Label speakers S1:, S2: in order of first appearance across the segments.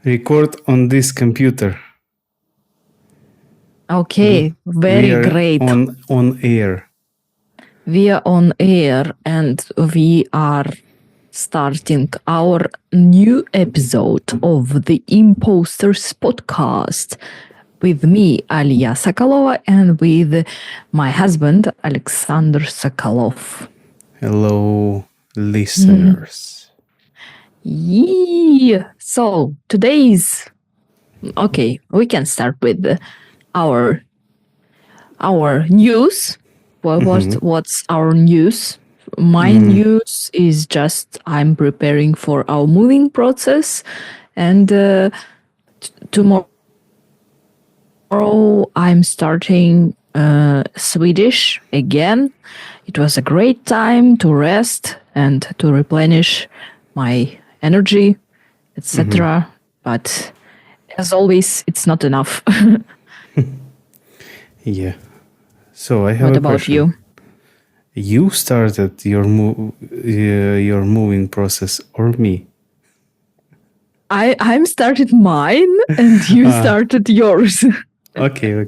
S1: record on this computer.
S2: Okay,
S1: We
S2: very
S1: are
S2: great.
S1: on air.
S2: We are on air and we are starting our new episode of the Imposters podcast with me, Aliia Sokolova, and with my husband, Alexander Sokolov.
S1: Hello, listeners.
S2: Yeah. So today's okay. We can start with our news. What's our news? My news is just I'm preparing for our moving process, and tomorrow I'm starting Swedish again. It was a great time to rest and to replenish my energy, etc. But as always, it's not enough.
S1: Yeah. So I have
S2: What
S1: a
S2: about
S1: question.
S2: you?
S1: You started your moving process or me?
S2: I'm started mine and you started yours.
S1: Okay.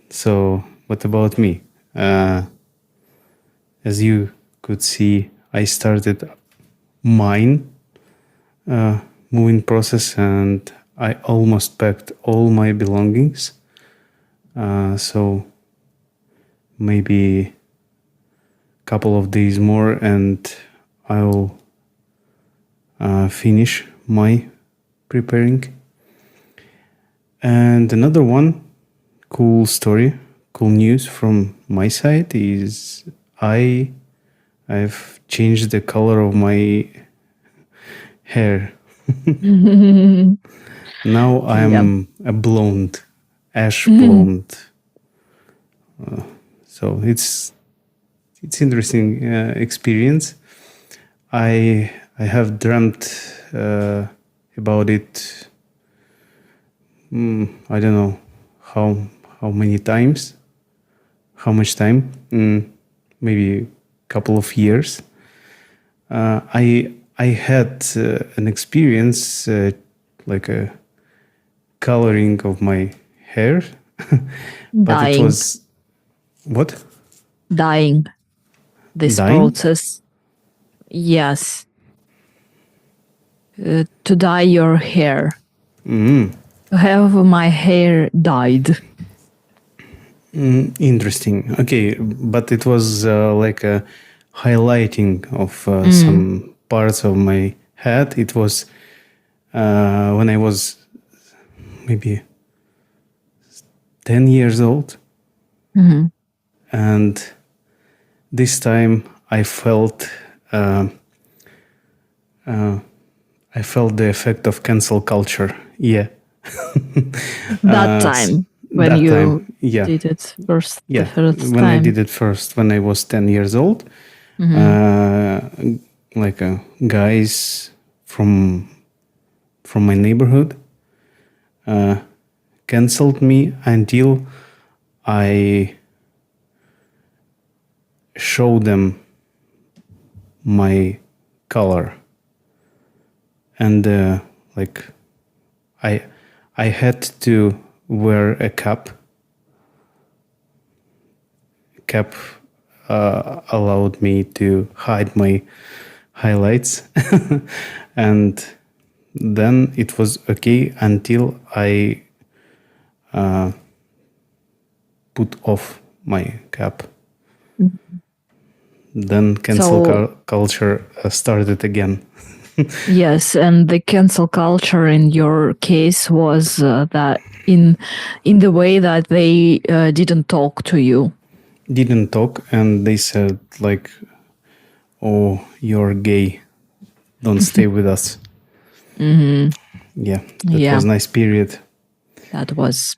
S1: So what about me? As you could see, I started mine moving process and I almost packed all my belongings. So maybe a couple of days more and I'll finish my preparing. And another one cool story, cool news from my side is I've changed the color of my hair. Now I'm a blonde, ash blonde. So it's interesting experience. I have dreamt about it. I don't know how many times, how much time. Maybe a couple of years. I had an experience like a coloring of my hair, but
S2: Dying.
S1: it was what?
S2: Dying. This
S1: Dying?
S2: process. Yes. To dye your hair. To have my hair dyed.
S1: Interesting. Okay, but it was like a highlighting of some parts of my head. It was when I was maybe 10 years old. And this time I felt the effect of cancel culture. Yeah.
S2: That time when
S1: that
S2: you
S1: time, yeah.
S2: did it first,
S1: Yeah,
S2: the first
S1: when I
S2: time.
S1: did it first, when I was 10 years old, like guys from my neighborhood canceled me until I showed them my color. And like I had to wear a cap. Cap allowed me to hide my highlights. And then it was okay until I put off my cap. Then cancel culture started again.
S2: Yes, and the cancel culture in your case was that in the way that they didn't talk to you.
S1: Didn't talk, and they said like, "Oh, you're gay. Don't stay with us." Yeah, that was nice period.
S2: That was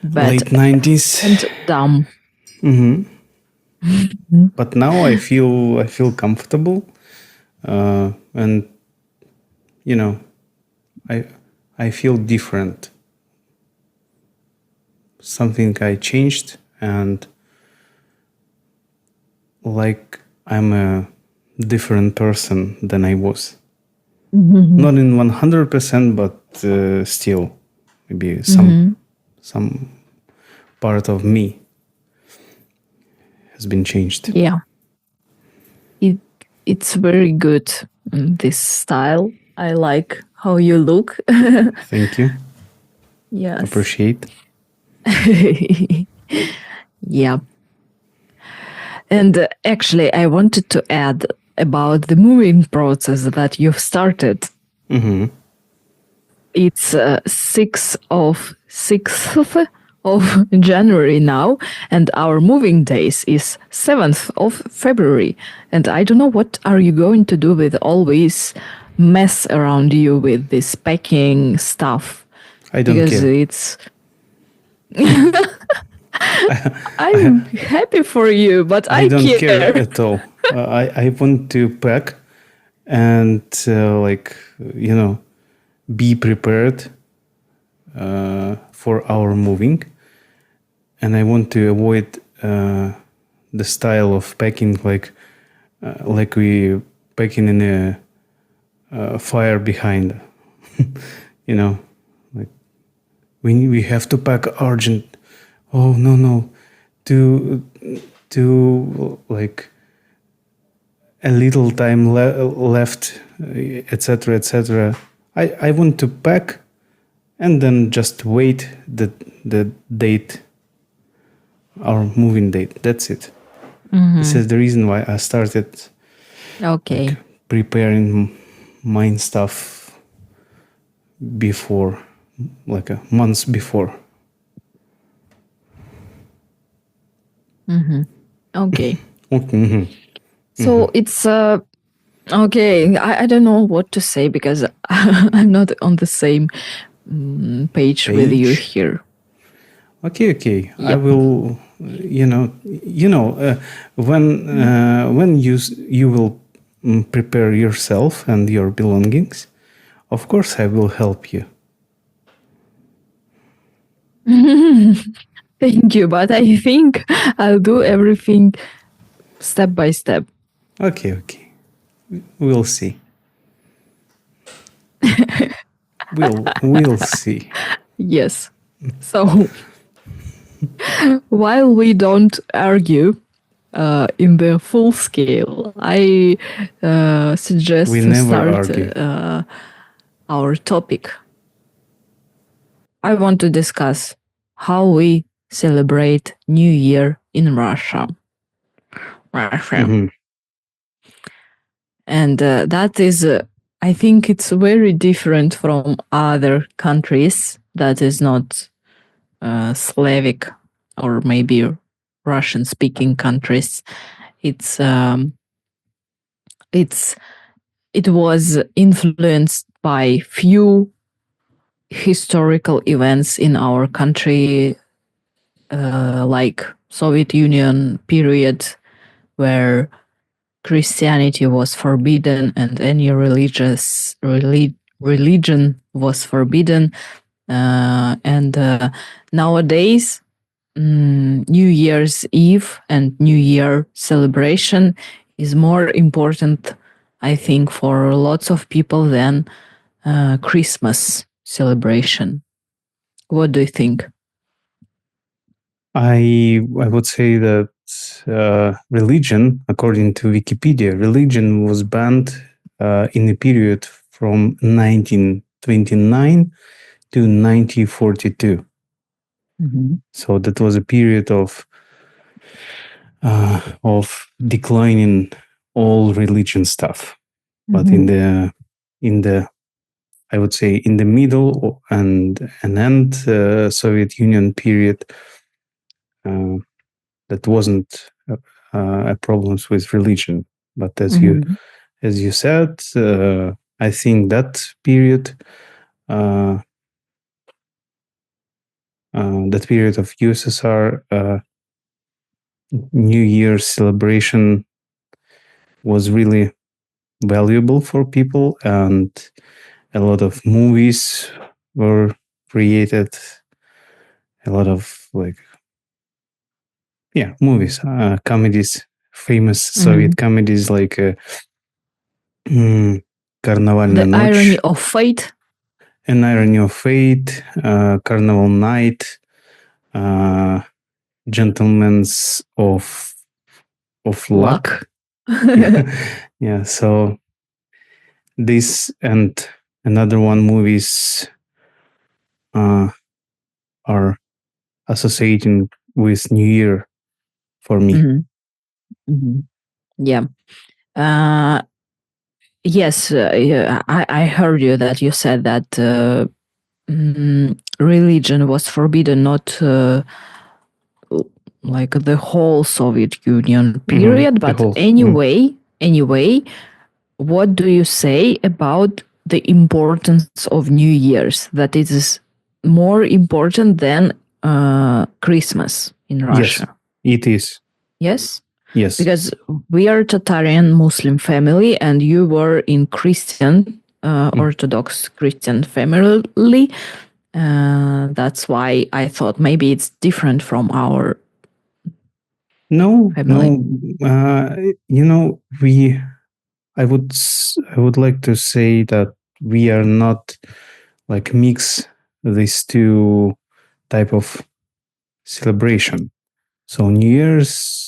S2: bad.
S1: Late 90s
S2: and dumb.
S1: But now I feel comfortable, and you know, I feel different. Something I changed, and like I'm a different person than I was.
S2: Mhm.
S1: Not in 100%, but still, maybe
S2: Mhm.
S1: some part of me has been changed.
S2: Yeah, it it's very good. This style. I like how you look.
S1: Thank you.
S2: Yes.
S1: Appreciate.
S2: Yeah. And actually, I wanted to add about the moving process that you've started.
S1: Mm-hmm.
S2: It's 6th of January now, and our moving days is 7th of February. And I don't know what are you going to do with all this mess around you with this packing stuff,
S1: I don't
S2: because
S1: care.
S2: it's I'm happy for you, but
S1: I
S2: I
S1: don't care
S2: care.
S1: at all. I want to pack and be prepared for our moving, and I want to avoid the style of packing like we packing in a fire behind. you know, like we have to pack urgent. Oh no, to like a little time left, etc., etc. I want to pack and then just wait the date, our moving date. That's it. This is the reason why I started like
S2: Okay.
S1: preparing mine stuff before, like a months before.
S2: Okay.
S1: Okay.
S2: So it's okay. I don't know what to say because I'm not on the same page with you
S1: Page.
S2: here.
S1: Okay. I
S2: Yep.
S1: will. When you will prepare yourself and your belongings, of course I will help you.
S2: Thank you, but I think I'll do everything step by step.
S1: Okay. We'll see. We'll see.
S2: Yes. So while we don't argue in the full scale, I suggest
S1: We
S2: to
S1: never
S2: start
S1: argue.
S2: our topic. I want to discuss how we celebrate New Year in Russia.
S1: Mhm.
S2: And that is, I think it's very different from other countries that is not Slavic or maybe Russian speaking countries. It's it's it was influenced by few historical events in our country, like Soviet Union period, where Christianity was forbidden and any religion was forbidden. And nowadays, New Year's Eve and New Year celebration is more important, I think, for lots of people than Christmas celebration. What do you think?
S1: I would say that religion, according to Wikipedia, religion was banned in the period from 1929 to 1942. So that was a period of declining all religion stuff. But in the I would say in the middle and end Soviet Union period, that wasn't a problems with religion. But as you said, I think that period, uh, that period of USSR, New Year's celebration was really valuable for people, and a lot of movies were created. A lot of movies, comedies, famous Soviet comedies like Карнавальная
S2: The
S1: ночь,
S2: irony of fate.
S1: An Irony of Fate, Carnival Night, Gentlemen's of Luck. Yeah, so this and another one movies are associating with New Year for me.
S2: Mhm. Mhm. Yeah. Yes, yeah, I heard you that you said that religion was forbidden, not like the whole Soviet Union period,
S1: The
S2: but
S1: whole-
S2: anyway, what do you say about the importance of New Year's? That it is more important than Christmas in Russia.
S1: Yes, it is.
S2: Yes?
S1: Yes.
S2: Because we are Tatarian Muslim family and you were in Christian, Orthodox Christian family. That's why I thought maybe it's different from our
S1: No,
S2: family.
S1: no. I would like to say that we are not like mix these two type of celebration. So New Year's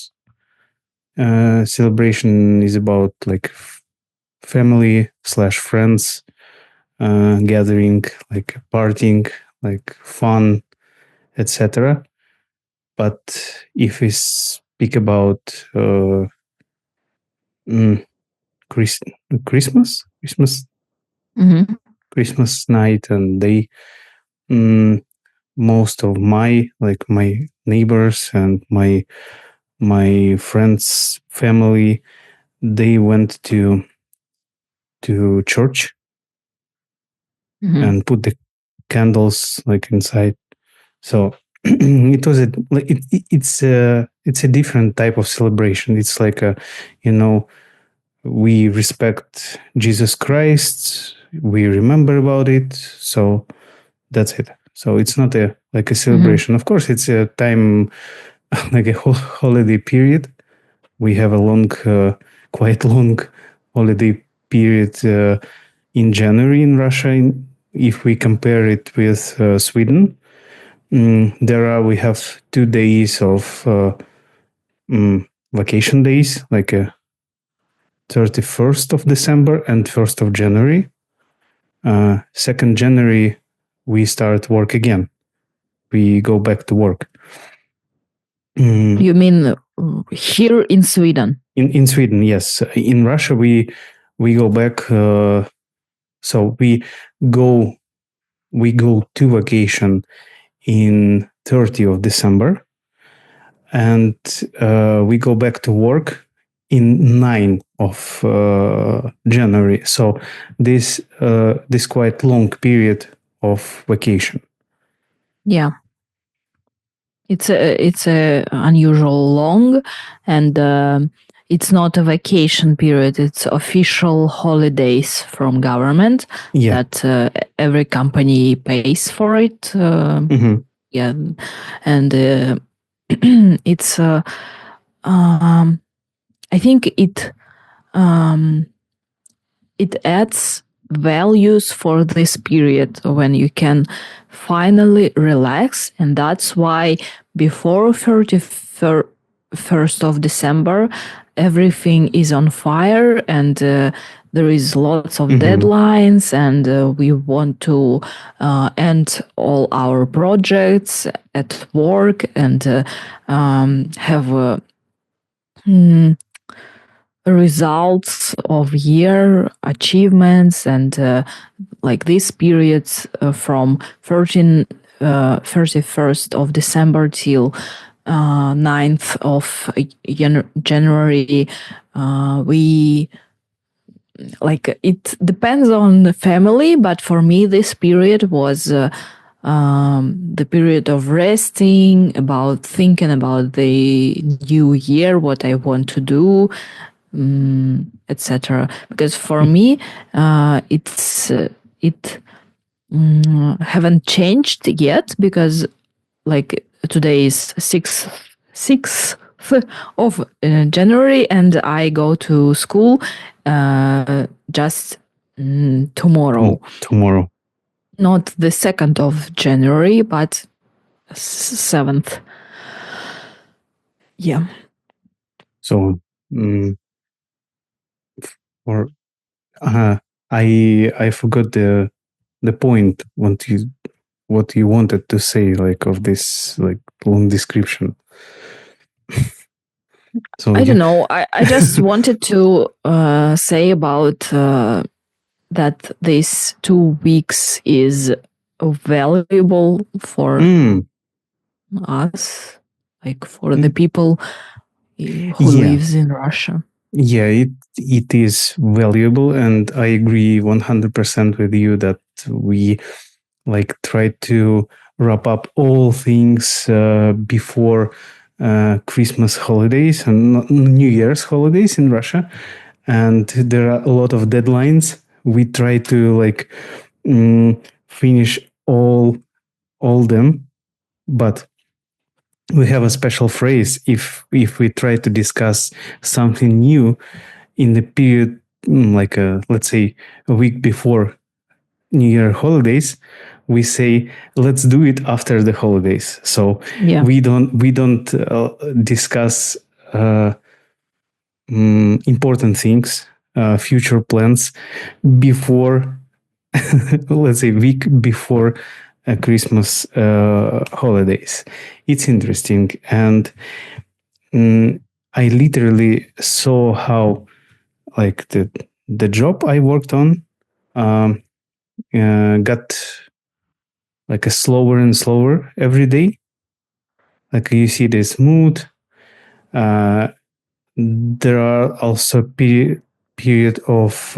S1: celebration is about like family / friends gathering, like partying, like fun, etc. But if we speak about Chris- Christmas,
S2: Mm-hmm.
S1: Christmas night and day, most of my neighbors and my friends' family, they went to church
S2: Mm-hmm.
S1: and put the candles like inside. So it was it's a different type of celebration. It's like we respect Jesus Christ, we remember about it, so that's it. So it's not a celebration. Of course, it's a time like a holiday period. We have a quite long holiday period in January in Russia. If we compare it with Sweden, we have 2 days of vacation days, like 31st of December and 1st of January. 2nd January, we start work again. We go back to work.
S2: You mean here in Sweden?
S1: In Sweden, yes. In Russia, we go back. So go we go to vacation in 30th of December, and we go back to work in 9th of January. So this quite long period of vacation.
S2: Yeah. It's a unusual long, and it's not a vacation period. It's official holidays from government that every company pays for it. Yeah, and it's I think it adds values for this period when you can finally relax, and that's why before 31st of December everything is on fire, and there is lots of deadlines, and we want to end all our projects at work and have results of year achievements, and like these periods from 31st of December till 9th of January, we like it depends on the family, but for me this period was the period of resting, about thinking about the new year, what I want to do, etc. Because for me, it haven't changed yet, because like today is 6th of January, and I go to school just tomorrow.
S1: Tomorrow.
S2: Not the 2nd of January, but 7th. Yeah.
S1: So, or I forgot the point. What you wanted to say, like of this like long description. So
S2: I don't know. I just wanted to say about that these 2 weeks is valuable for us, like for the people who lives in Russia.
S1: Yeah, it is valuable, and I agree 100% with you that we like try to wrap up all things before Christmas holidays and New Year's holidays in Russia, and there are a lot of deadlines. We try to like finish all them, but we have a special phrase if we try to discuss something new in the period like let's say a week before New Year holidays, we say let's do it after the holidays. So we don't discuss important things, future plans before let's say week before Christmas holidays. It's interesting, and I literally saw how like the job I worked on got like a slower and slower every day. Like you see this mood. There are also period of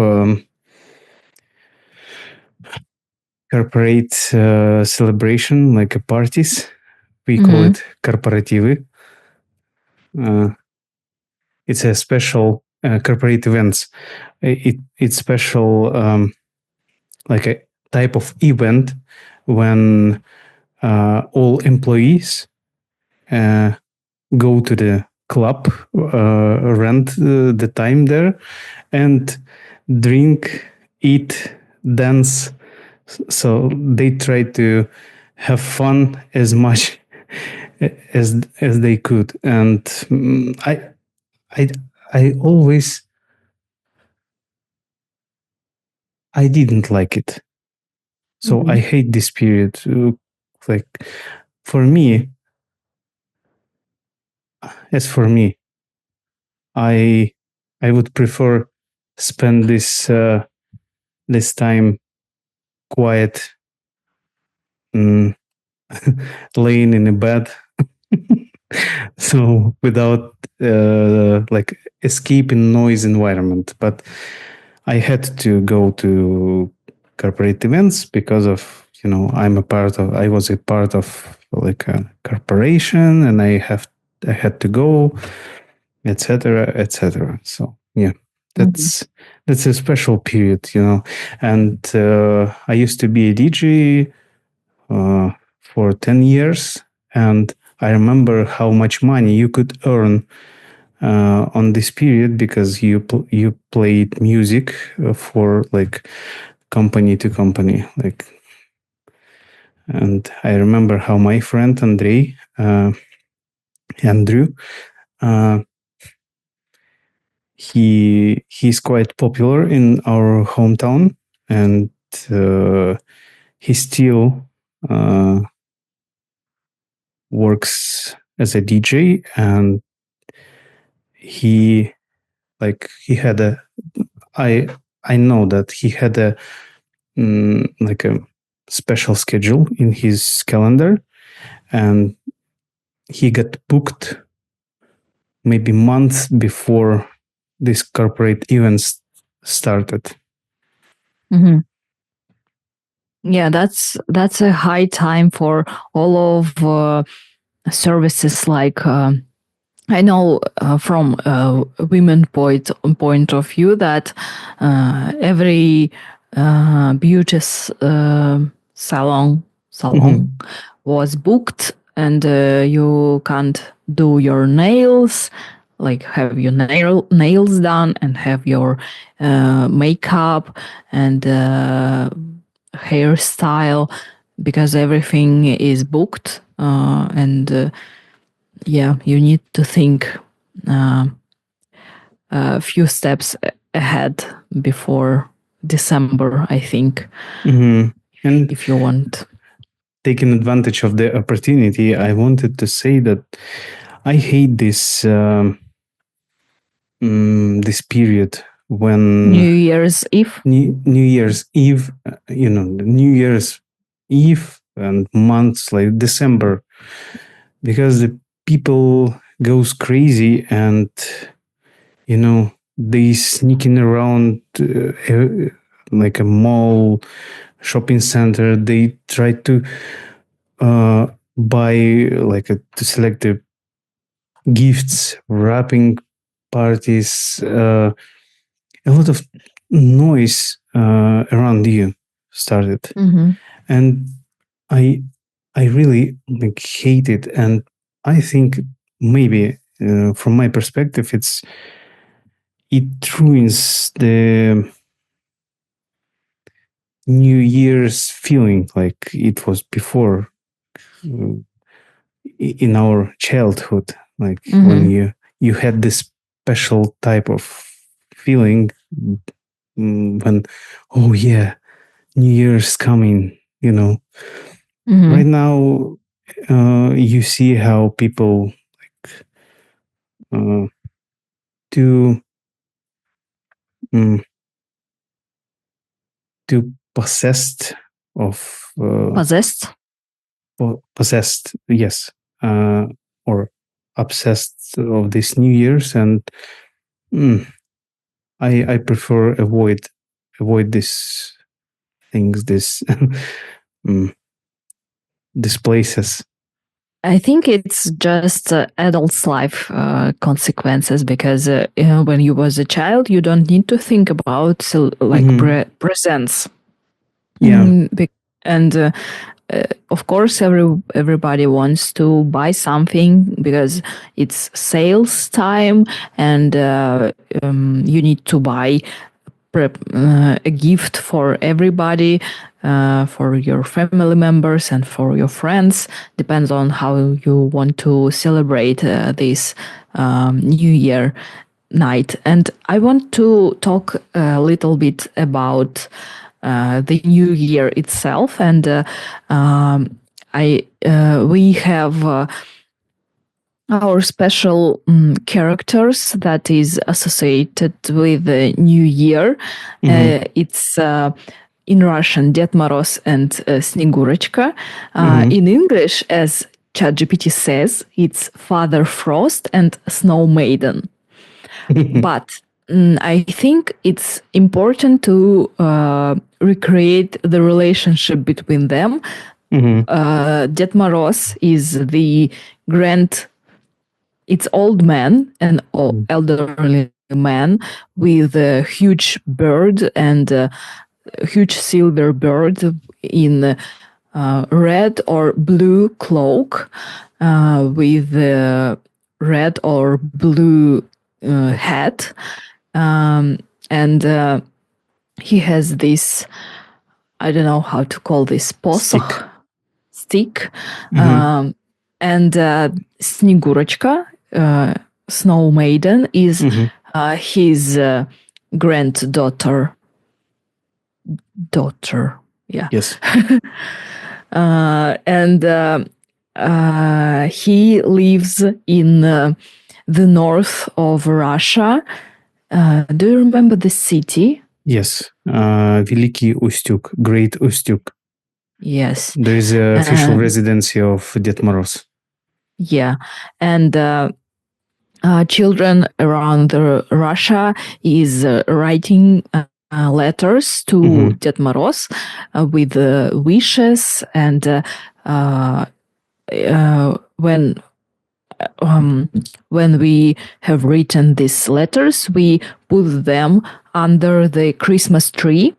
S1: corporate celebration, like parties. We call it корпоративы. It's a special corporate events. It's special like a type of event when all employees go to the club, rent the time there, and drink, eat, dance. So they try to have fun as much as they could, and I I always I didn't like it. So I hate this period. Like for me, as for me, I would prefer spend this time quiet, laying in a bed, so without like escaping noise environment. But I had to go to corporate events because of I was a part of like a corporation, and I had to go, etc., etc. So yeah, that's a special period, and I used to be a DJ for 10 years, and I remember how much money you could earn on this period because you played music for like company to company, like. And I remember how my friend Andrew, he's quite popular in our hometown, and he still works as a DJ, and he had I know that he had a like a special schedule in his calendar, and he got booked maybe months before these corporate events started.
S2: Yeah, that's a high time for all of services. Like I know from a women point of view that every beauty salon was booked, and you can't do your nails like have your nails done and have your makeup and hairstyle, because everything is booked, and yeah, you need to think a few steps ahead before December, I think,
S1: And
S2: if you want.
S1: taking advantage of the opportunity, I wanted to say that I hate this period when
S2: New Year's Eve.
S1: New Year's Eve, the New Year's Eve and months like December, because the people goes crazy and they sneaking around like a mall, shopping center. They try to buy to select the gifts, wrapping parties, a lot of noise around you started,
S2: Mm-hmm.
S1: and I I really hate it, and I think maybe from my perspective, it ruins the New Year's feeling like it was before uh, in our childhood, like when
S2: Mm-hmm.
S1: you had this special type of feeling when, oh yeah, New Year's coming. Right
S2: Mm-hmm.
S1: now, you see how people uh, too mm, too possessed of
S2: Possessed.
S1: possessed, yes, or obsessed of this New Year's, and mm, I prefer avoid these things, mm, these places.
S2: I think it's just adult's life consequences, because when you was a child, you don't need to think about like
S1: Hmm.
S2: presents.
S1: Yeah.
S2: And of course, everybody wants to buy something because it's sales time, and you need to buy a gift for everybody, for your family members and for your friends. Depends on how you want to celebrate this New Year night. And I want to talk a little bit about the New Year itself. And I we have our special characters that is associated with the New Year.
S1: Hmm.
S2: It's in Russian Ded Moroz and Snegurochka.
S1: Hmm.
S2: In English, as ChatGPT says, it's Father Frost and Snow Maiden. But I think it's important to recreate the relationship between them.
S1: Hmm.
S2: Ded Moroz is the grand, it's old man, an elderly man with a huge bird and a huge silver bird in red or blue cloak, with a red or blue hat, and he has this, I don't know how to call this,
S1: Stick.
S2: posoch stick,
S1: Hmm.
S2: and Snegurochka, Snow Maiden, is
S1: Hmm.
S2: his granddaughter. Yeah.
S1: Yes.
S2: And he lives in the north of Russia. Do you remember the city?
S1: Yes. Великий Устюг, Great Ustюg.
S2: Yes.
S1: There is a official residency of Ded Moroz.
S2: Yeah. And children around Russia is writing letters to Ded Moroz with wishes, and when we have written these letters, we put them under the Christmas tree.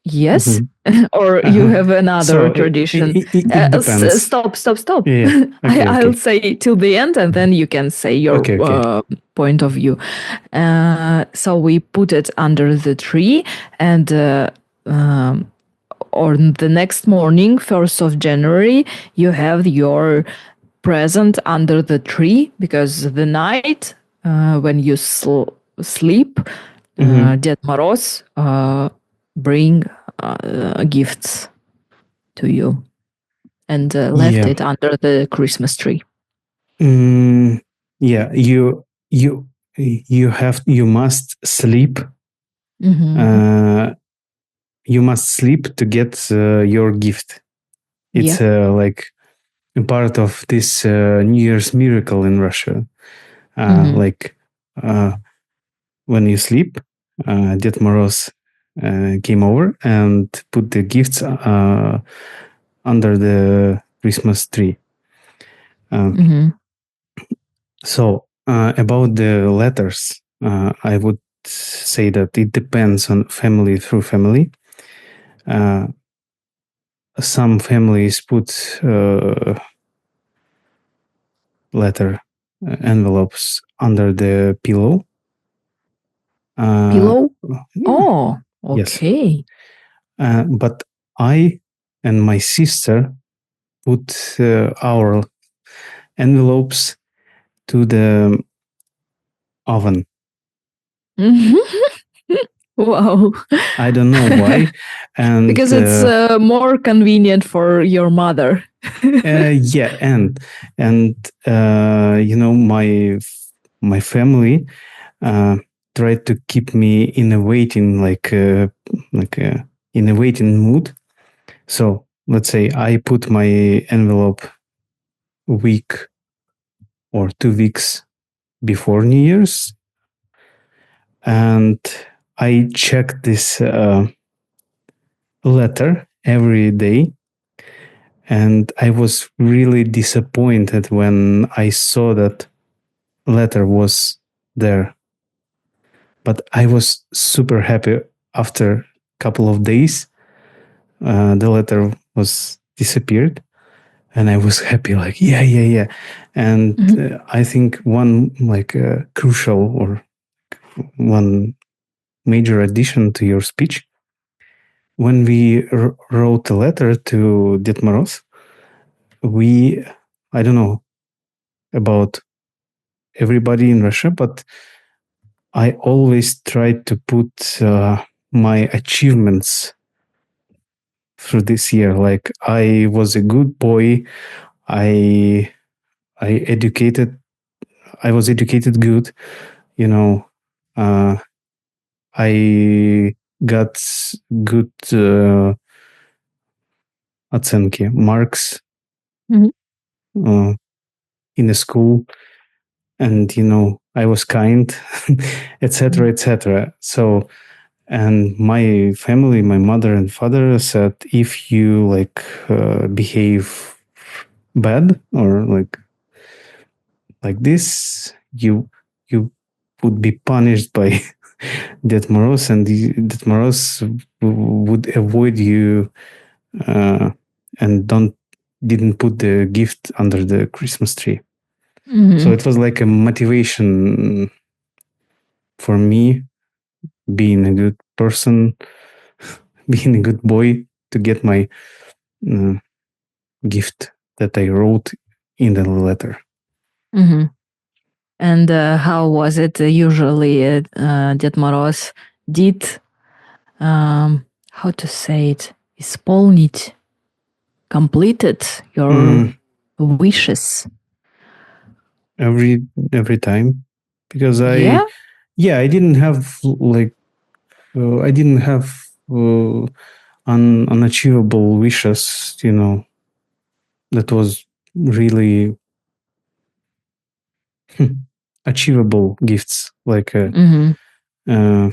S2: Yes?
S1: Mhm.
S2: Or you
S1: Uh-huh.
S2: have another
S1: So
S2: tradition?
S1: it depends.
S2: Stop, stop, stop.
S1: Yeah, yeah. Okay,
S2: I'll
S1: okay.
S2: say till the end and then you can say your
S1: Okay, okay.
S2: point of view. So we put it under the tree and on the next morning, 1st of January, you have your present under the tree because the night when you sleep,
S1: Hmm.
S2: Ded Moroz bring gifts to you and left
S1: Yeah.
S2: it under the Christmas tree.
S1: Mm, yeah, you must sleep.
S2: Mm-hmm.
S1: Uh, you must sleep to get your gift.
S2: Yeah.
S1: It's like a part of this New Year's miracle in Russia.
S2: Mm-hmm.
S1: Like when you sleep, Ded Moroz came over and put the gifts under the Christmas tree. Um,
S2: Mm-hmm.
S1: so about the letters, I would say that it depends on family through family. Uh, some families put letter envelopes under the pillow. Uh,
S2: Pillow?
S1: yeah,
S2: Oh,
S1: yes.
S2: okay.
S1: But I and my sister put our envelopes to the oven.
S2: Wow.
S1: I don't know why. And
S2: Because it's more convenient for your mother.
S1: yeah, and my family uh, tried to keep me in a waiting in a waiting mood. So let's say I put my envelope a week or 2 weeks before New Year's, and I check this letter every day. And I was really disappointed when I saw that letter was there. But I was super happy after a couple of days. The letter was disappeared, and I was happy, like yeah. And
S2: Mhm.
S1: I think one like crucial or one major addition to your speech when we wrote a letter to Ded Moroz, we I don't know about everybody in Russia, but I always tried to put my achievements through this year. Like I was a good boy. I I educated. I was educated good. You know, uh, I got good оценки, marks
S2: Mhm.
S1: uh, in the school, and I was kind, etc., etc. So, and my family, my mother and father said, if you like behave bad or like this, you would be punished by Ded Moroz, and Ded Moroz would avoid you uh, and didn't put the gift under the Christmas tree. So
S2: Mhm.
S1: it was like a motivation for me being a good person, being a good boy to get my uh, gift that I wrote in the letter.
S2: Mhm. And how was it usually Ded Moroz did, how to say it, исполнить, completed your
S1: Mm,
S2: wishes?
S1: every time because
S2: Yeah?
S1: I didn't have like I didn't have uh, unachievable wishes, that was really achievable gifts like a,
S2: Mhm.
S1: uh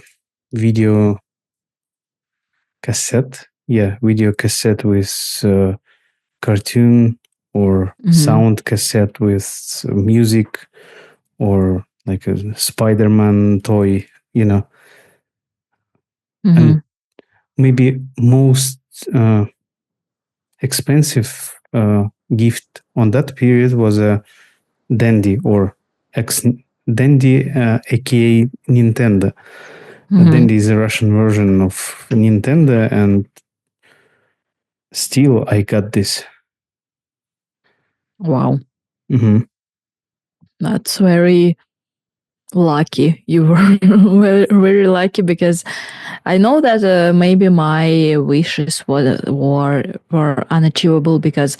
S1: video cassette. Yeah, video cassette with cartoon or
S2: Mhm.
S1: sound cassette with music or like a Spider-Man toy, and
S2: Mhm.
S1: maybe most expensive gift on that period was a Dandy or ex Dandy, aka Nintendo.
S2: Hmm.
S1: Dandy is a Russian version of Nintendo, and still I got this.
S2: Wow,
S1: Hmm.
S2: that's very lucky. You were very, very lucky because I know that maybe my wishes were unachievable because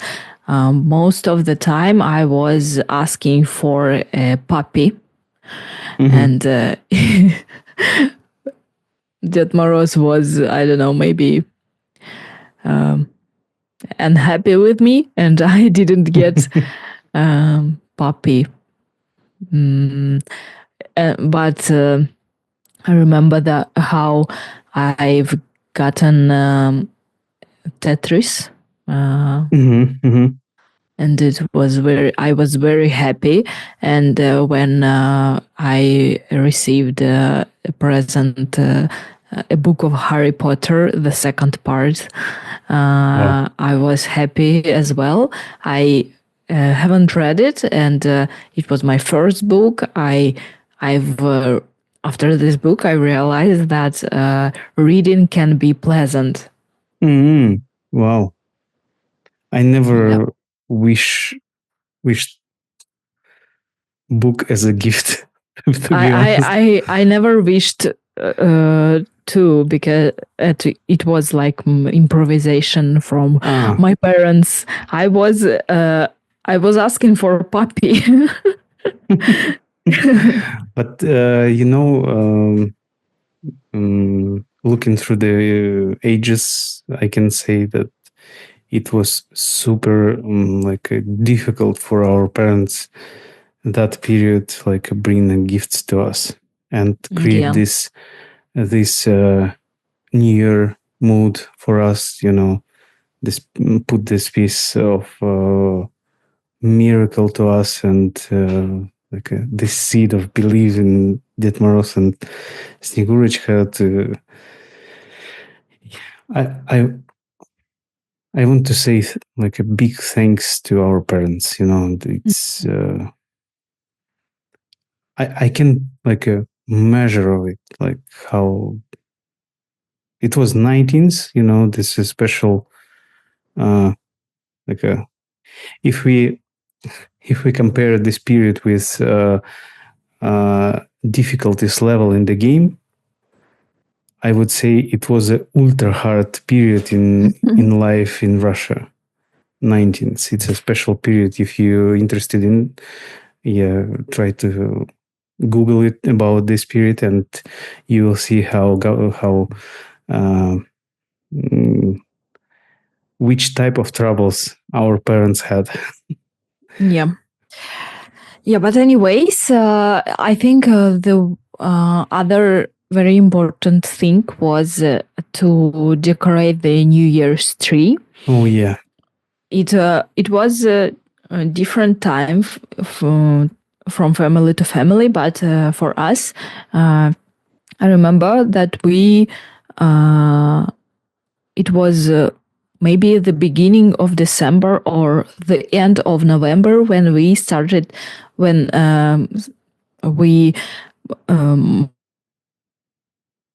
S2: most of the time I was asking for a puppy,
S1: Hmm.
S2: and that Moroz was, I don't know, maybe unhappy with me, and I didn't get puppy. Mm, but I remember that how I've gotten Tetris.
S1: Hmm. Hmm.
S2: And it was very I was very happy, and when I received a present, a book of Harry Potter, the second part,
S1: Wow.
S2: I was happy as well. I haven't read it, and it was my first book. I've After this book I realized that reading can be pleasant.
S1: Hmm. Wow. I
S2: Yeah.
S1: never wished book as a gift, to be honest.
S2: I never wished to, because it was like improvisation from
S1: Ah,
S2: my parents. I was asking for a puppy.
S1: but looking through the ages, I can say that it was super like difficult for our parents that period, like bringing gifts to us and create
S2: Yeah,
S1: this New Year mood for us. This put this piece of miracle to us, and like this seed of belief in Ded Moroz and Snegurochka. I, I I want to say like a big thanks to our parents. It's I can like measure of it, like how it was 19s. This is special. Uh, like if we if we compare this period with difficulties level in the game, I would say it was a ultra hard period in life in Russia. 19th. It's a special period. If you're interested in, yeah, try to Google it about this period, and you will see how uh, mm, which type of troubles our parents had.
S2: yeah, yeah. But anyways, I think the other very important thing was to decorate the New Year's tree.
S1: Oh yeah.
S2: It was a different time from family to family, but for us, I remember that we it was maybe the beginning of December or the end of November when we started, when we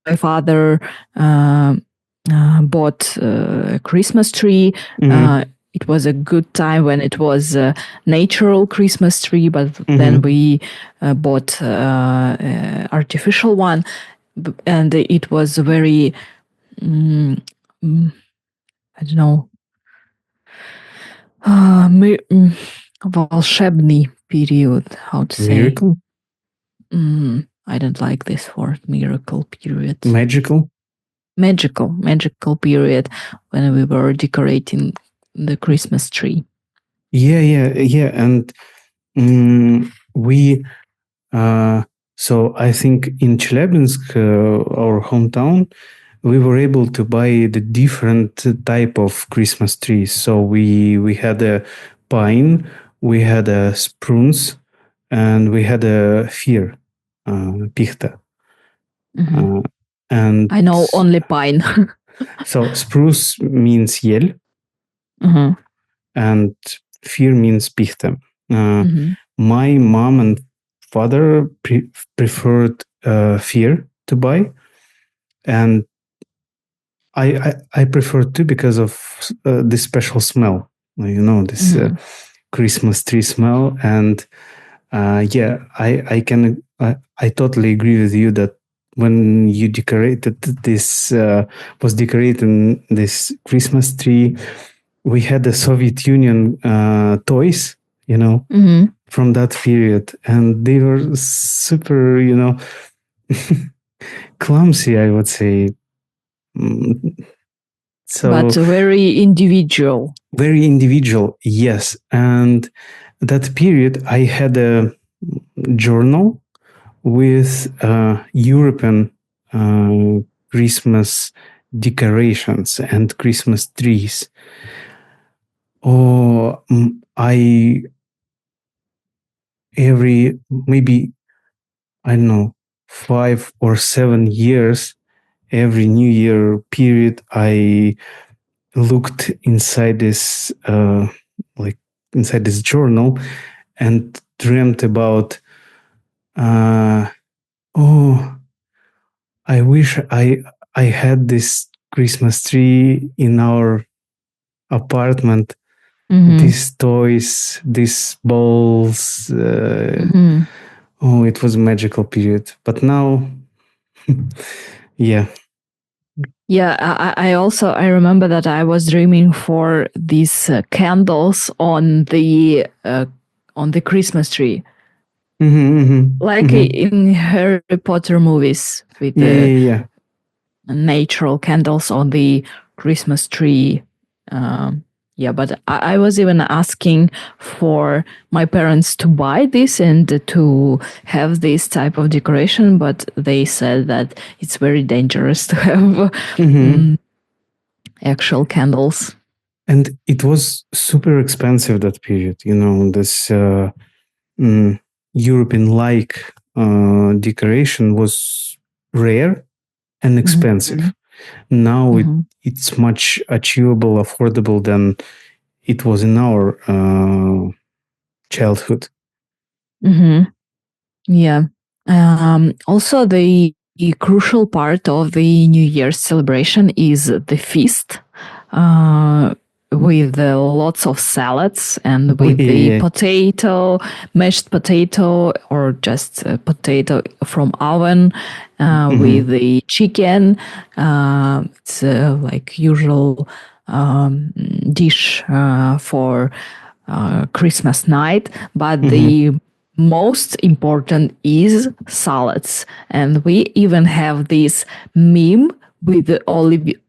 S2: my father bought a Christmas tree.
S1: Mm-hmm.
S2: It was a good time when it was a natural Christmas tree, but then
S1: Mm-hmm.
S2: we bought artificial one, and it was very I don't know, волшебный period. How to say?
S1: Miracle,
S2: I don't like this word. Miracle period.
S1: magical.
S2: Magical period when we were decorating the Christmas tree.
S1: Yeah, yeah, yeah, and we. So I think in Chelyabinsk, our hometown, we were able to buy the different type of Christmas trees. So we had a pine, we had a spruce, and we had a fir, pichta.
S2: Mhm.
S1: Uh, and
S2: I know only pine.
S1: So spruce means yel,
S2: Mhm.
S1: and fir means pichte. Uh,
S2: Mhm.
S1: my mom and father preferred fir to buy, and I prefer too because of this special smell. This
S2: Mhm.
S1: Christmas tree smell, and yeah, I totally agree with you that when you decorated this was decorating this Christmas tree, we had the Soviet Union toys,
S2: Mhm.
S1: from that period, and they were super, clumsy, I would say. Mm,
S2: But
S1: So
S2: very individual.
S1: very individual, yes. And that period, I had a journal with European Christmas decorations and Christmas trees. Oh, I every maybe I don't know 5 or 7 years, every New Year period, I looked inside this like inside this journal and dreamt about uh, oh, I wish I had this Christmas tree in our apartment.
S2: Mhm.
S1: These toys, these balls.
S2: Mhm.
S1: Oh, it was a magical period. But now, yeah.
S2: Yeah, I remember that I was dreaming for these candles on the Christmas tree, like
S1: Hmm.
S2: in Harry Potter movies with
S1: Yeah,
S2: the
S1: yeah, yeah.
S2: natural candles on the Christmas tree. Um, yeah, but I was even asking for my parents to buy this and to have this type of decoration, but they said that it's very dangerous to have
S1: Hmm.
S2: mm, actual candles.
S1: And it was super expensive that period. This European-like decoration was rare and
S2: Mhm.
S1: expensive. Now
S2: Mhm.
S1: it's much achievable, affordable than it was in our childhood.
S2: Mhm. Yeah. Also, the crucial part of the New Year's celebration is the feast, uh, with lots of salads and
S1: Oh,
S2: with
S1: yeah,
S2: the
S1: yeah.
S2: potato, mashed potato, or just potato from oven, with
S1: Hmm.
S2: the chicken. It's like usual dish for Christmas night, but
S1: Hmm.
S2: the most important is salads. And we even have this meme with the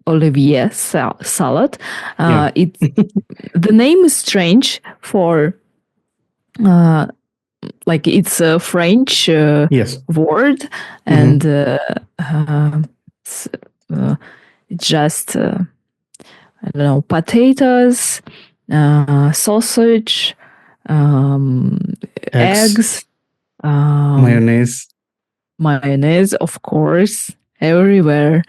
S2: Olivier salad.
S1: Yeah.
S2: It The name is strange for uh, like it's a French
S1: Yes.
S2: word,
S1: Hmm.
S2: and it's, uh, it's just I don't know, potatoes, sausage, um,
S1: Eggs,
S2: eggs, um,
S1: mayonnaise,
S2: mayonnaise, of course, everywhere.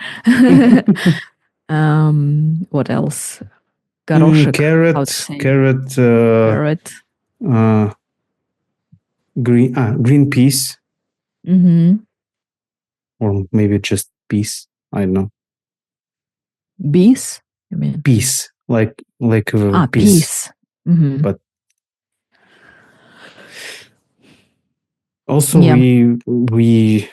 S2: What else? Garoshek, how to
S1: carrot,
S2: say
S1: carrot,
S2: carrot.
S1: uh, green peas,
S2: Mm-hmm.
S1: or maybe just peas. I don't know.
S2: Bees, you mean?
S1: Peas, like peas.
S2: Peas. Mm-hmm.
S1: But also
S2: Yeah.
S1: we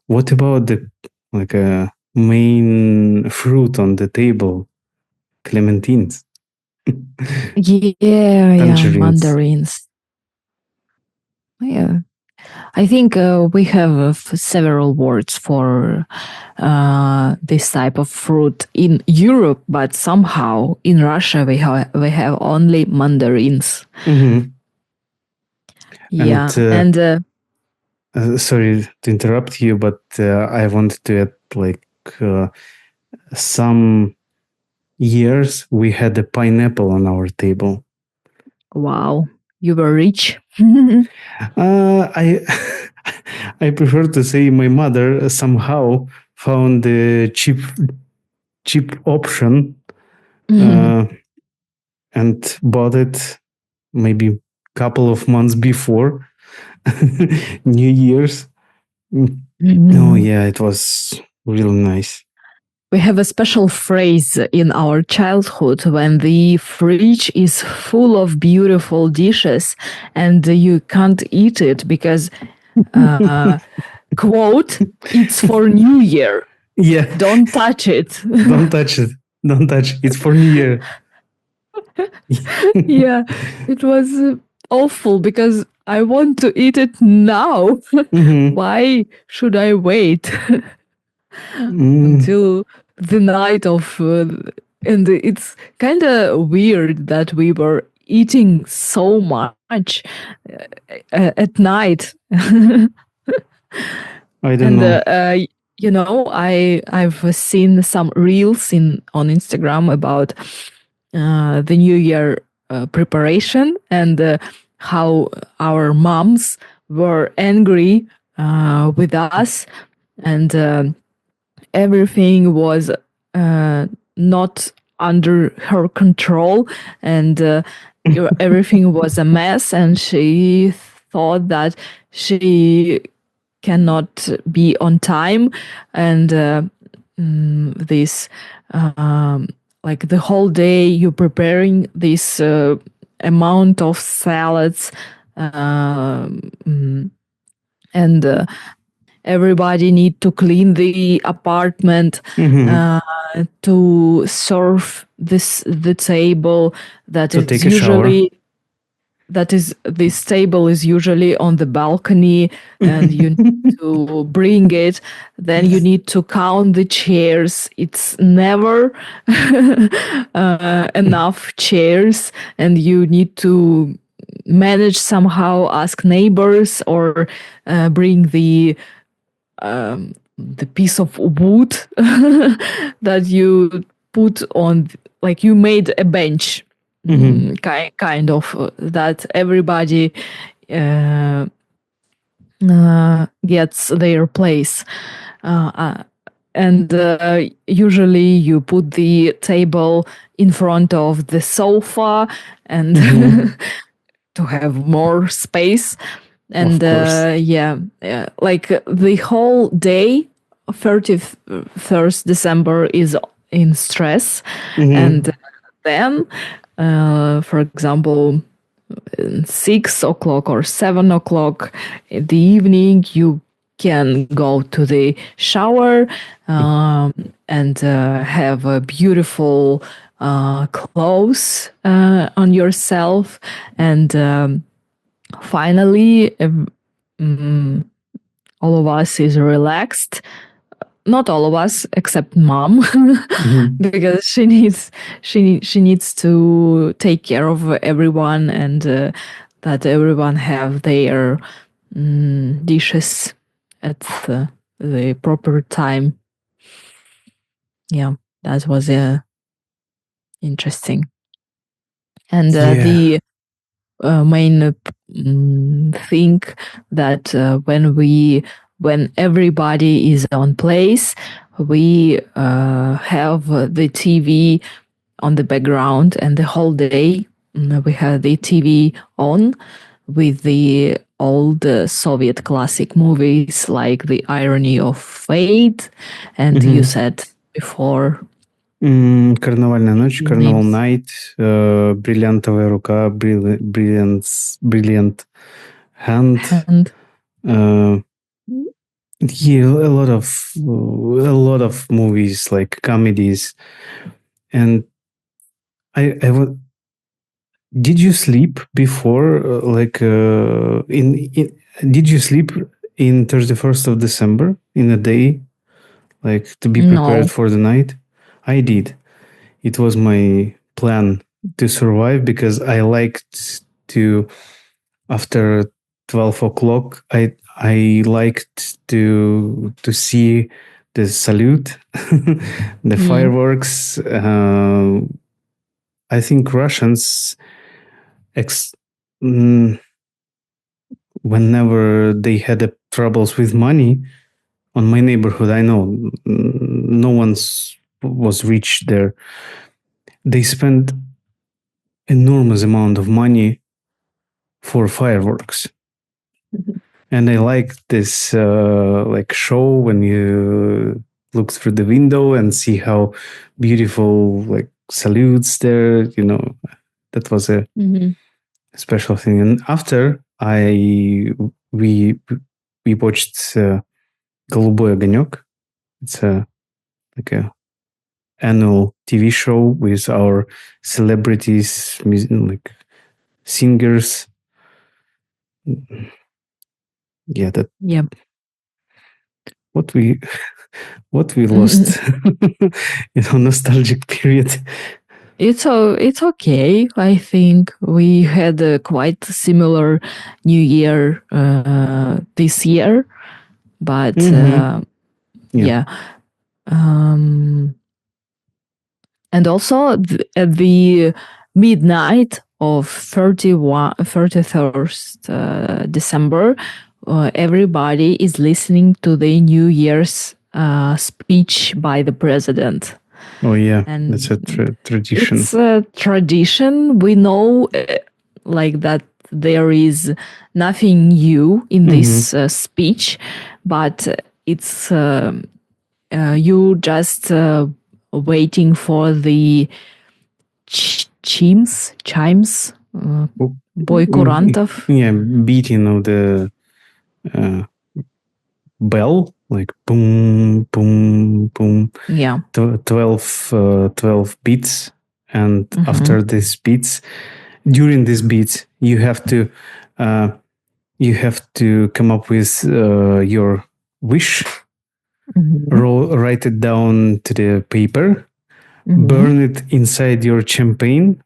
S1: what about the like a main fruit on the table? Clementines,
S2: Yeah,
S1: tangerines.
S2: mandarins. Yeah. I think we have several words for this type of fruit in Europe, but somehow in Russia we have only mandarins.
S1: Hmm.
S2: Yeah,
S1: And
S2: and
S1: sorry to interrupt you, but I wanted to add like some years we had a pineapple on our table.
S2: wow, you were rich.
S1: I I prefer to say my mother somehow found the cheap option
S2: Mhm.
S1: uh, and bought it maybe couple of months before New Year's. Oh
S2: Mhm.
S1: yeah, it was really nice.
S2: We have a special phrase in our childhood when the fridge is full of beautiful dishes and you can't eat it because, uh, quote, it's for New Year.
S1: Yeah,
S2: Don't touch it.
S1: don't touch it. Don't touch it. It's for New Year.
S2: Yeah, it was awful because I want to eat it now.
S1: Hmm.
S2: Why should I wait
S1: Mm,
S2: until the night of? And it's kind of weird that we were eating so much at night.
S1: I don't
S2: And
S1: know.
S2: I've seen some reels in on Instagram about the New Year preparation and how our moms were angry with us, and everything was not under her control, and everything was a mess, and she thought that she cannot be on time, and this um, like the whole day you preparing this amount of salads, and everybody need to clean the apartment,
S1: Hmm.
S2: uh, to serve the table that
S1: To
S2: is
S1: take a shower.
S2: usually that is this table is usually on the balcony, and you need to bring it, then you need to count the chairs. It's never enough chairs, and you need to manage somehow, ask neighbors, or bring the piece of wood that you put on, like you made a bench,
S1: Hmm.
S2: kind of, that everybody uh, gets their place. Uh, uh, and usually you put the table in front of the sofa, and
S1: Hmm.
S2: to have more space.
S1: Of
S2: And
S1: course.
S2: like the whole day, 31st December, is in stress.
S1: Hmm.
S2: And then, for example, 6 o'clock or 7 o'clock in the evening, you can go to the shower, and have a beautiful clothes on yourself, and finally, mm, all of us is relaxed. Not all of us, except mom,
S1: Hmm.
S2: because she needs to take care of everyone, and that everyone have their dishes at the proper time. Yeah, that was interesting. And
S1: Yeah.
S2: the main thing that when everybody is on place, we have the TV on the background, and the whole day we have the TV on with the old Soviet classic movies like The Irony of Fate, and you
S1: Hmm.
S2: said before
S1: Карнавальная ночь,
S2: these
S1: Carnival
S2: names.
S1: Night, Бриллиантовая рука, Brilliant Hand.
S2: And
S1: Uh, yeah, a lot of movies like comedies. And I would. Did you sleep before, in? Did you sleep in 31st of December in a day, like to be prepared
S2: no.
S1: for the night? I did. It was my plan to survive because I liked to, after 12 o'clock, I liked to see the salute, the
S2: Mm.
S1: fireworks. I think Russians ex- mm, whenever they had troubles with money on my neighborhood, I know no one's was rich there. They spent enormous amount of money for fireworks. And I like this like show when you look through the window and see how beautiful like salutes there. That was a
S2: Mhm.
S1: special thing. And after we we watched Голубой огонек. It's a like a annual TV show with our celebrities, like singers. Yeah, that
S2: Yeah.
S1: what we what we lost. Nostalgic period.
S2: It's okay. I think we had a quite similar New Year this year, but
S1: Yeah.
S2: yeah. Um, and also at the midnight of 31st December, everybody is listening to the New Year's speech by the president.
S1: Oh yeah,
S2: And
S1: that's a tradition.
S2: it's a tradition. We know like that there is nothing new in this speech, but it's you just waiting for the chimes, boi kurantov.
S1: Yeah, beating of the bell, like boom, boom, boom.
S2: Yeah.
S1: 12 beats. And after these beats, during these beats, you have to come up with your wish, write it down to the paper, burn it inside your champagne.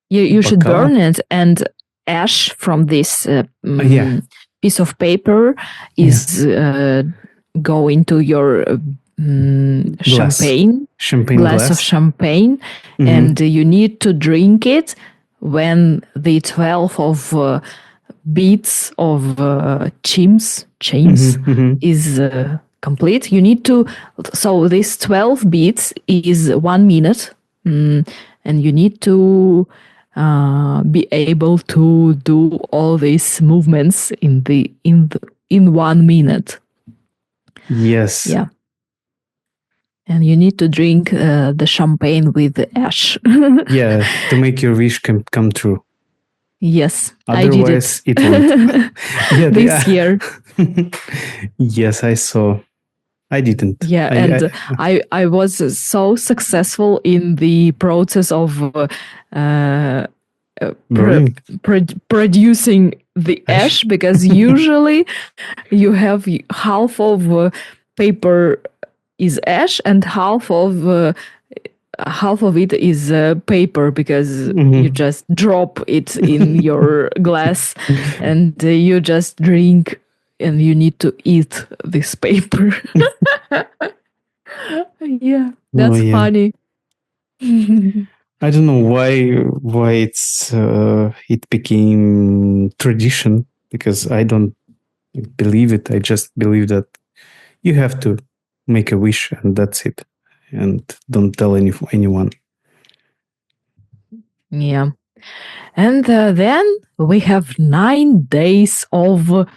S2: You should burn it, and ash from this piece of paper is go into your champagne glass of champagne, and you need to drink it when the 12 of beats of chimes is complete. You need to, so this 12 beats is 1 minute, and you need to be able to do all these movements in 1 minute.
S1: Yes.
S2: Yeah. And you need to drink the champagne with the ash.
S1: Yeah, to make your wish come true.
S2: Yes,
S1: otherwise
S2: I did
S1: it won't. Yeah,
S2: this year.
S1: Yes, I saw. I didn't.
S2: Yeah, I was so successful in the process of producing the ash, because usually you have half of paper is ash and half of it is paper, because you just drop it in your glass and you just drink, and you need to eat this paper. Yeah, that's funny.
S1: I don't know why it became tradition, because I don't believe it. I just believe that you have to make a wish and that's it, and don't tell anyone.
S2: Yeah. And then we have 9 days of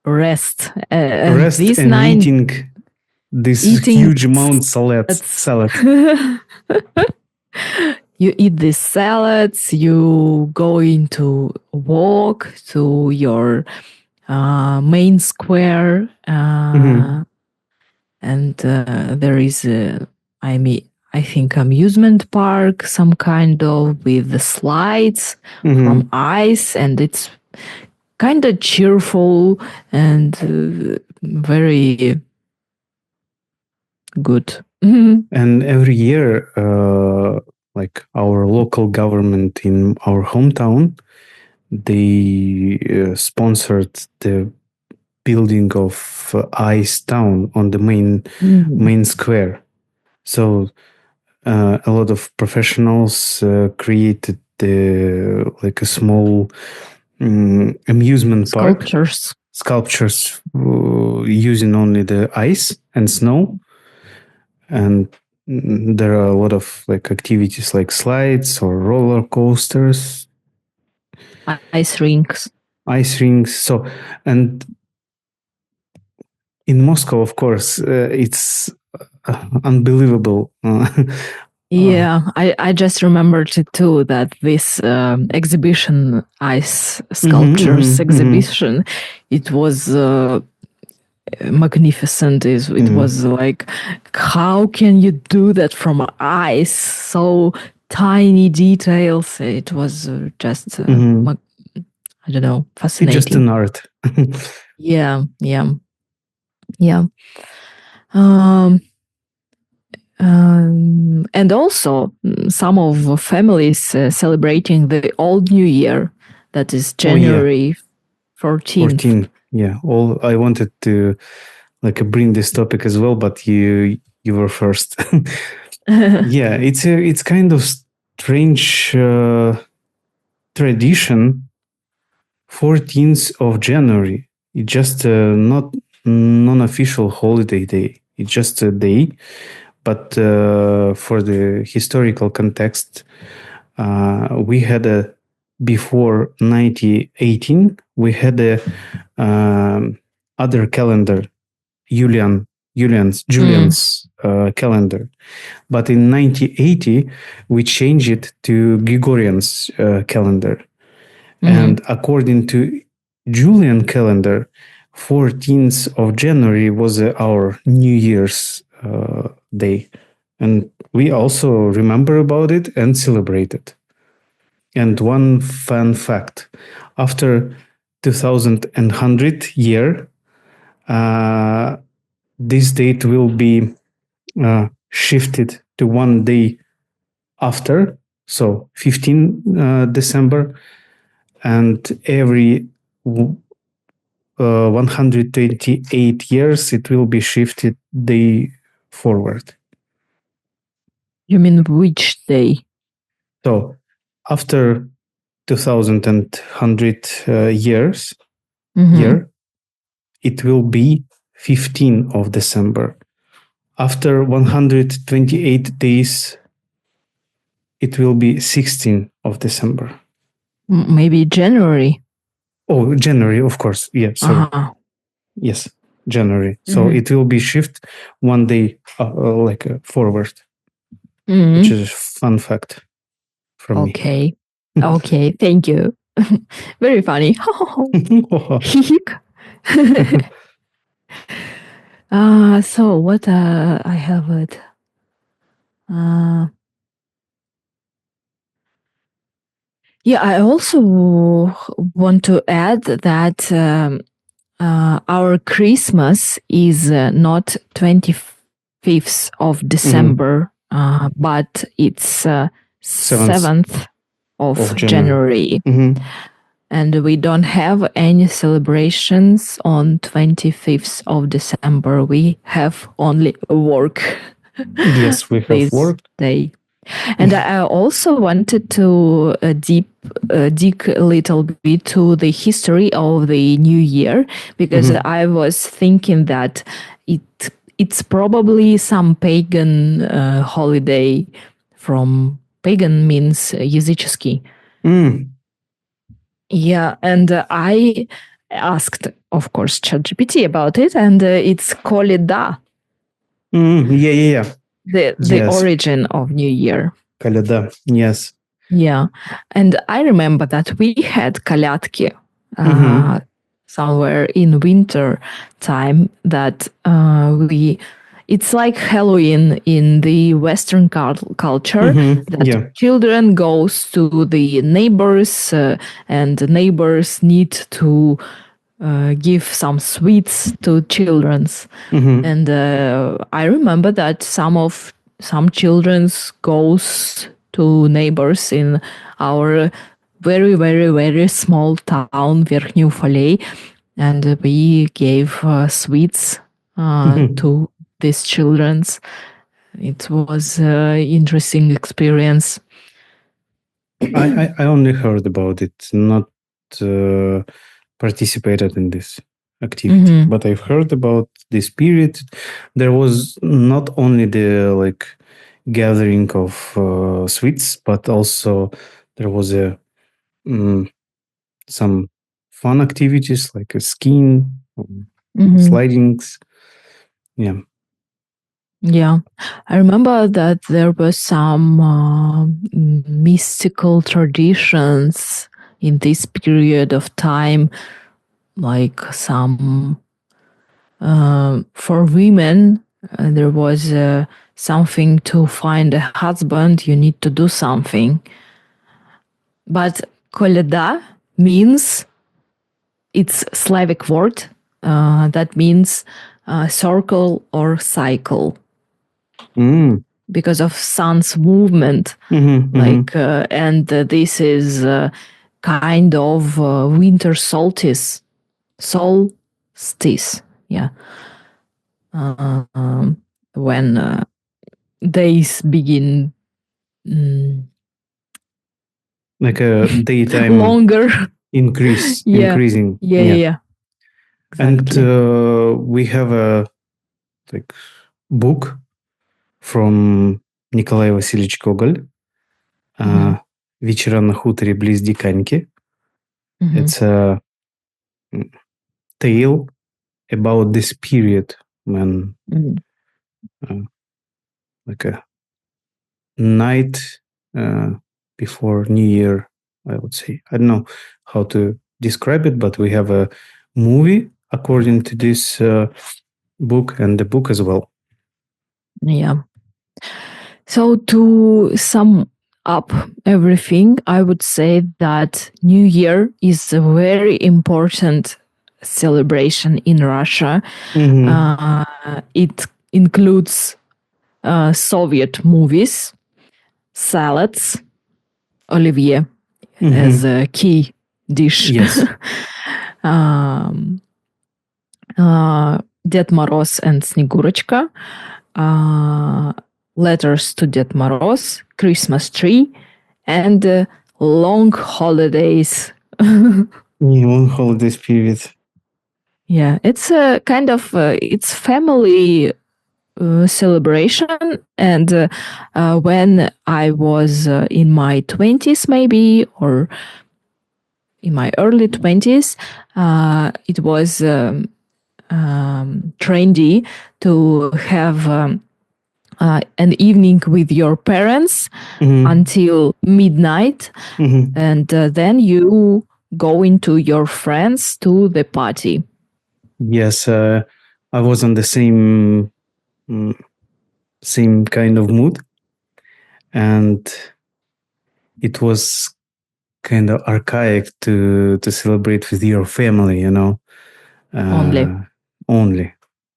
S2: rest.
S1: Rest
S2: these
S1: and
S2: 9
S1: eating this huge amount salad.
S2: You eat these salads, you go into walk to your main square, and there is I think amusement park, some kind of, with the slides from ice, and it's kind of cheerful and very good.
S1: And every year, like our local government in our hometown, they sponsored the building of ice town on the main square. So a lot of professionals created like a small amusement park,
S2: Sculptures.
S1: using only the ice and snow. And there are a lot of like activities like slides or roller coasters,
S2: Ice rinks.
S1: ice rinks. So, and in Moscow, of course, it's unbelievable.
S2: Yeah, I just remembered it too, that this exhibition, ice sculptures exhibition, it was magnificent. It was like, how can you do that from ice? So tiny details. It was just, I don't know, fascinating.
S1: It's just an art.
S2: Yeah. And also some of families celebrating the Old New Year, that is January 14th.
S1: 14. Yeah. I wanted to like bring this topic as well, but you were first. Yeah, it's kind of strange tradition. 14th of January. It's just not non-official holiday day. It's just a day. But for the historical context, we had before 1918, we had a other calendar, Julian's calendar. But in 1980, we changed it to Gregorian's calendar. And according to Julian calendar, 14th of January was our New Year's day. And we also remember about it and celebrate it. And one fun fact, after 2100 year, this date will be shifted to one day after, so 15 December, and every 128 years it will be shifted day forward.
S2: You mean which day?
S1: So after 2100 years, year, it will be 15 of December. After 128 days, it will be 16 of December.
S2: Maybe January.
S1: Oh, January, of course. Yeah, sorry. Yes, January. So it will be shift one day forward, which is a fun fact from me.
S2: Okay, thank you. Very funny. So what I have it. Yeah, I also want to add that our Christmas is not 25th of December, but it's 7th of January. And we don't have any celebrations on 25th of December. We have only work.
S1: Yes, we have work.
S2: Day. And I also wanted to dig a little bit to the history of the New Year, because I was thinking that it's probably some pagan holiday. From pagan means языческий. Yeah, and I asked, of course, ChatGPT about it, and it's Koleda.
S1: Yeah.
S2: The origin of New Year.
S1: Koleda, yes.
S2: Yeah, and I remember that we had колядки somewhere in winter time. That it's like Halloween in the Western culture. That children goes to the neighbors, and the neighbors need to give some sweets to children's. And I remember that some children's goes to neighbors in our very, very, very small town, Верхний Уфалей, and we gave sweets to these children's. It was an interesting experience.
S1: I only heard about it, not uh, participated in this activity,
S2: Mhm.
S1: but I've heard about this period. There was not only the like gathering of sweets, but also there was a some fun activities like skiing,
S2: Mhm.
S1: slidings. Yeah.
S2: Yeah, I remember that there were some mystical traditions in this period of time, like some for women. There was something to find a husband, you need to do something. But koleda means it's Slavic word that means circle or cycle
S1: Mm.
S2: because of sun's movement.
S1: Mm-hmm, mm-hmm.
S2: Like, and this is kind of winter solstice. Yeah, when days begin
S1: Like a daytime
S2: longer. Yeah,
S1: increasing.
S2: yeah, yeah,
S1: Yeah.
S2: yeah.
S1: And
S2: Exactly.
S1: we have a like book from Николай Васильевич Гоголь,
S2: Mm-hmm.
S1: «Вечера на хуторе близ Диканьки».
S2: Mm-hmm.
S1: It's a tale about this period when
S2: Mm-hmm.
S1: uh, like a night uh, before New Year, I would say. I don't know how to describe it, but we have a movie according to this book and the book as well.
S2: Yeah. So to sum up everything, I would say that New Year is a very important celebration in Russia.
S1: Mm-hmm.
S2: It includes Soviet movies, salads, Olivier as
S1: Mm-hmm.
S2: a key dish.
S1: Yes.
S2: Ded Moroz and Snegurochka, letters to Ded Moroz, Christmas tree, and long holidays.
S1: Yeah, one holidays period.
S2: Yeah, it's a kind of it's family celebration. And when I was in my 20s, maybe, or in my early 20s, it was trendy to have an evening with your parents
S1: Mm-hmm.
S2: until midnight,
S1: Mm-hmm.
S2: and then you go into your friends to the party.
S1: Yes, I was on the mm, same kind of mood, and it was kind of archaic to celebrate with your family.
S2: Only.
S1: Only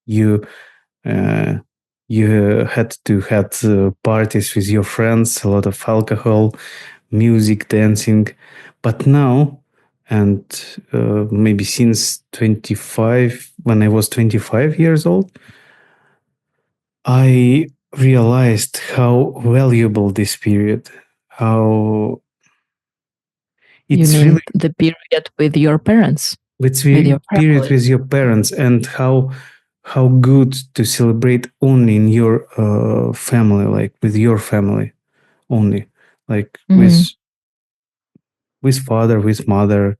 S1: you uh, you had to had parties with your friends, a lot of alcohol, music, dancing, but now and maybe since 25 when I was 25 years old, I realized how valuable this period, how
S2: You
S1: it's
S2: mean
S1: really
S2: the period with your parents,
S1: it's
S2: with your
S1: period
S2: family?
S1: with your parents, and how good to celebrate only in your family, like with your family only, like
S2: Mm-hmm.
S1: with father, with mother,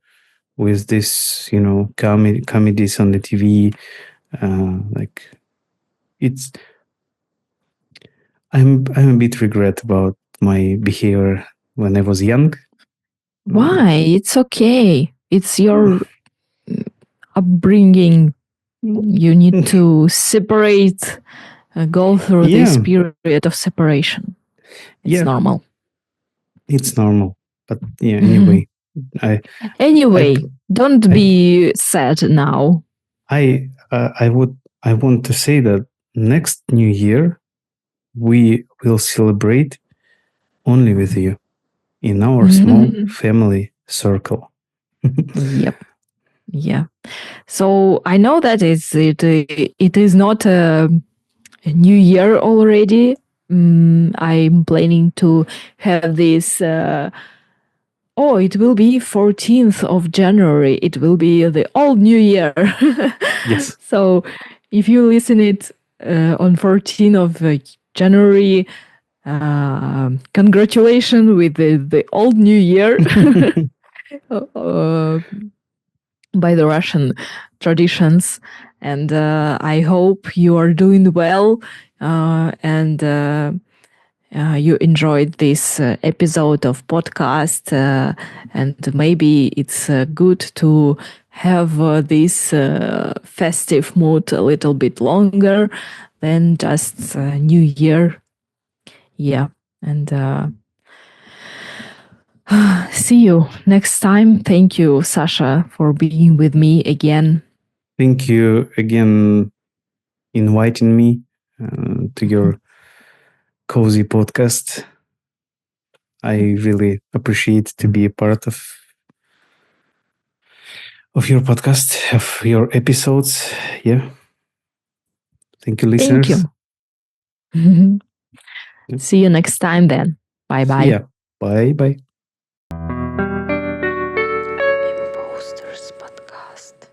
S1: with this comedies on the TV. Like it's I'm a bit regret about my behavior when I was young. Um,
S2: Why? It's okay. It's your upbringing. You need to separate, go through this
S1: yeah,
S2: period of separation. It's
S1: yeah,
S2: normal.
S1: it's normal. But yeah, anyway, I I
S2: Anyway, don't
S1: I
S2: be sad now.
S1: I want to say that next New Year we will celebrate only with you in our small family circle.
S2: Yep. Yeah. So I know that it is not a new year already. I'm planning to have this Oh, it will be 14th of January. It will be the old new year.
S1: Yes.
S2: So if you listen it on 14th of January, congratulations with the old new year. uh, by the Russian traditions. And I hope you are doing well and you enjoyed this episode of podcast. And maybe it's good to have this festive mood a little bit longer than just New Year. Yeah. And see you next time. Thank you, Sasha, for being with me again.
S1: Thank you again inviting me to your cozy podcast. I really appreciate to be a part of your podcast, of your episodes. Yeah. Thank you,
S2: Thank
S1: listeners.
S2: you.
S1: Yeah.
S2: See you next time then. Bye
S1: See
S2: bye.
S1: ya. Bye bye.
S2: Imposters Podcast.